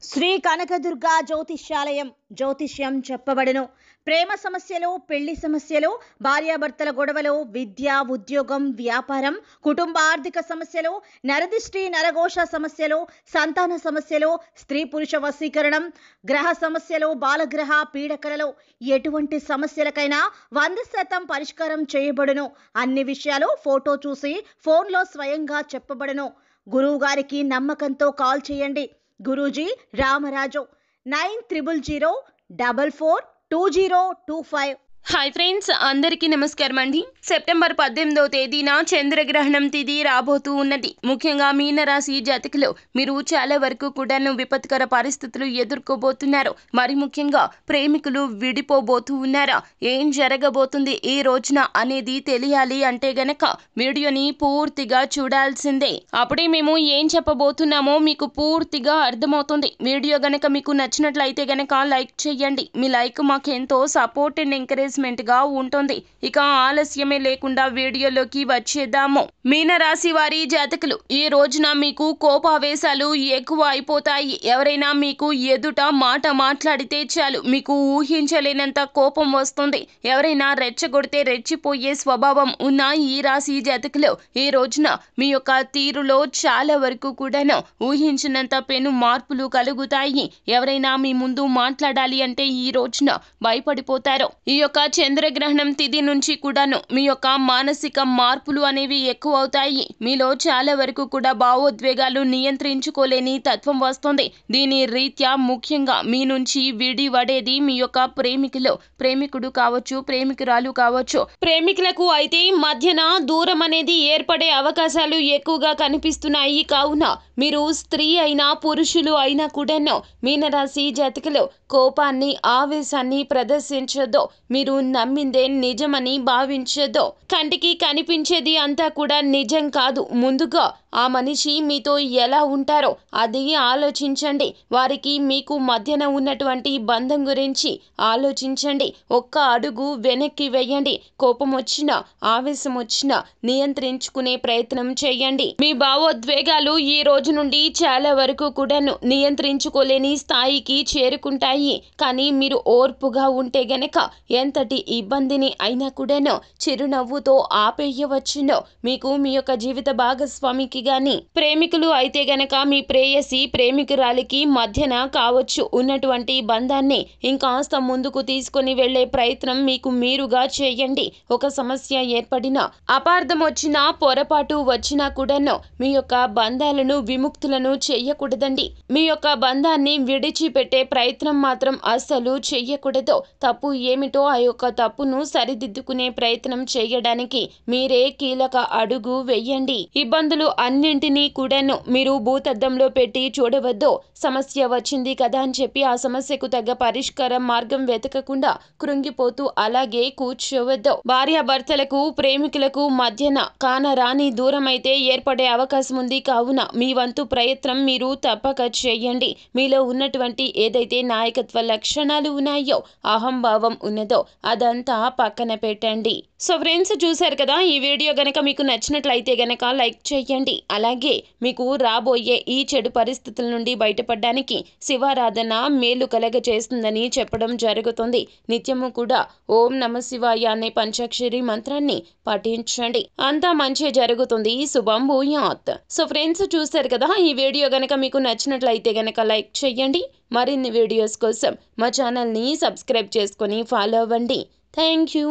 శ్రీ కనకదుర్గ జ్యోతిష్యాలయం జ్యోతిష్యం చెప్పబడును. ప్రేమ సమస్యలు, పెళ్లి సమస్యలు, భార్యాభర్తల గొడవలు, విద్య, ఉద్యోగం, వ్యాపారం, కుటుంబ ఆర్థిక సమస్యలు, నరదిష్టి, నరఘోష సమస్యలు, సంతాన సమస్యలు, స్త్రీ పురుష వశీకరణం, గ్రహ సమస్యలు, బాలగ్రహ పీడకలలో ఎటువంటి సమస్యలకైనా 100% పరిష్కారం చేయబడును. అన్ని విషయాలు ఫోటో చూసి ఫోన్లో స్వయంగా చెప్పబడును. గురువు గారికి నమ్మకంతో కాల్ చేయండి. గురూజీ రామరాజు 9000442025. హాయ్ ఫ్రెండ్స్, అందరికీ నమస్కారం అండి. సెప్టెంబర్ 18వ తేదీన చంద్రగ్రహణం తిథి రాబోతూ ఉన్నది. ముఖ్యంగా మీనరాశి జాతకులు మీరు చాలా వరకు కూడాను విపత్కర పరిస్థితులు ఎదుర్కోబోతున్నారు. మరి ముఖ్యంగా ప్రేమికులు విడిపోబోతూ ఉన్నారా, ఏం జరగబోతుంది ఈ రోజున అనేది తెలియాలి అంటే గనక వీడియోని పూర్తిగా చూడాల్సిందే. అప్పుడే మేము ఏం చెప్పబోతున్నామో మీకు పూర్తిగా అర్థమవుతుంది. వీడియో గనక మీకు నచ్చినట్లయితే గనక లైక్ చేయండి. మీ లైక్ మాకు ఎంతో సపోర్ట్ అండ్ ఎంకరేజ్మెంట్ గా ఉంటుంది. ఇక ఆలస్యమే లేకుండా వీడియోలోకి వచ్చేద్దాము. మీనరాశి వారి జాతకులు ఈ రోజున మీకు కోపావేశాలు ఎక్కువ అయిపోతాయి. ఎవరైనా మీకు ఎదుట మాట మాట్లాడితే చాలు మీకు ఊహించలేనంత కోపం వస్తుంది. ఎవరైనా రెచ్చగొడితే రెచ్చిపోయే స్వభావం ఉన్న ఈ రాశి జాతకులు ఈ రోజున మీ యొక్క తీరులో చాలా వరకు కూడాను ఊహించినంత పెను మార్పులు కలుగుతాయి. ఎవరైనా మీ ముందు మాట్లాడాలి అంటే ఈ రోజున భయపడిపోతారు. ఈ యొక్క చంద్రగ్రహణం తిథి నుంచి కూడాను మీ యొక్క మానసిక మార్పులు అనేవి ఎక్కువ అవుతాయి. మీలో చాలా వరకు కూడా భావోద్వేగాలు నియంత్రించుకోలేని తత్వం వస్తుంది. దీని రీత్యా ముఖ్యంగా మీ నుంచి విడివడేది మీ యొక్క ప్రేమికుడు కావచ్చు, ప్రేమికురాలు కావచ్చు. ప్రేమికులకు అయితే మధ్యన దూరం అనేది ఏర్పడే అవకాశాలు ఎక్కువగా కనిపిస్తున్నాయి. కావున మీరు స్త్రీ అయినా పురుషులు అయినా కూడాను మీనరాశి జాతకులు కోపాన్ని, ఆవేశాన్ని ప్రదర్శించొద్దు. మీరు నమ్మిందే నిజమని భావించొద్దు. కంటికి కనిపించేది అంతా కూడా నిజం కాదు. ముందుగా ఆ మనిషి మీతో ఎలా ఉంటారో అది ఆలోచించండి. వారికి మీకు మధ్యన ఉన్నటువంటి బంధం గురించి ఆలోచించండి. ఒక్క అడుగు వెనక్కి వేయండి. కోపం వచ్చినా, ఆవేశం వచ్చినా నియంత్రించుకునే ప్రయత్నం చేయండి. మీ భావోద్వేగాలు ఈ రోజు నుండి చాలా వరకు కూడాను నియంత్రించుకోలేని స్థాయికి చేరుకుంటాయి. కానీ మీరు ఓర్పుగా ఉంటే గనక ఎంతటి ఇబ్బందిని అయినా కూడాను చిరునవ్వుతో ఆపేయవచ్చును. మీకు మీ యొక్క జీవిత భాగస్వామికి గాని, ప్రేమికులు అయితే గనక మీ ప్రేయసి ప్రేమికురాలికి మధ్యన కావచ్చు ఉన్నటువంటి బంధాన్ని ఇంకాస్త ముందుకు తీసుకొని వెళ్లే ప్రయత్నం మీకు మీరుగా చేయండి. ఒక సమస్య ఏర్పడినా, అపార్థం వచ్చినా, పొరపాటు వచ్చినా కూడాను మీ యొక్క బంధాలను విముక్తులను చెయ్యకూడదండి. మీ యొక్క బంధాన్ని విడిచిపెట్టే ప్రయత్నం మాత్రం అస్సలు చెయ్యకూడదు. తప్పు ఏమిటో ఆ యొక్క తప్పును సరిదిద్దుకునే ప్రయత్నం చేయడానికి మీరే కీలక అడుగు వెయ్యండి. ఇబ్బందులు అన్నింటినీ కూడాను మీరు భూతద్దంలో పెట్టి చూడవద్దు. సమస్య వచ్చింది కదా అని చెప్పి ఆ సమస్యకు తగ్గ పరిష్కార మార్గం వెతకకుండా కృంగిపోతూ అలాగే కూర్చోవద్దు. భార్యాభర్తలకు, ప్రేమికులకు మధ్యన కానరాని దూరం అయితే ఏర్పడే అవకాశం ఉంది. కావున మీ వంతు ప్రయత్నం మీరు తప్పక చేయండి. మీలో ఉన్నటువంటి ఏదైతే నాయకత్వ లక్షణాలు ఉన్నాయో, అహంభావం ఉన్నదో అదంతా పక్కన పెట్టండి. సో ఫ్రెండ్స్, చూశారు కదా, ఈ వీడియో గనక మీకు నచ్చినట్లయితే గనక లైక్ చేయండి. అలాగే మీకు రాబోయే ఈ చెడు పరిస్థితుల నుండి బయటపడడానికి శివారాధన మేలు కలగ చేస్తుందని చెప్పడం జరుగుతుంది. నిత్యము కూడా ఓం నమ శివాయ అనే పంచాక్షరి మంత్రాన్ని పఠించండి. అంతా మంచి జరుగుతుంది. శుభం భూయాత్. సో ఫ్రెండ్స్, చూశారు కదా, ఈ వీడియో గనక మీకు నచ్చినట్లయితే గనక లైక్ చేయండి. మరిన్ని వీడియోస్ కోసం మా ఛానల్ని సబ్స్క్రైబ్ చేసుకొని ఫాలో అవ్వండి. Thank you.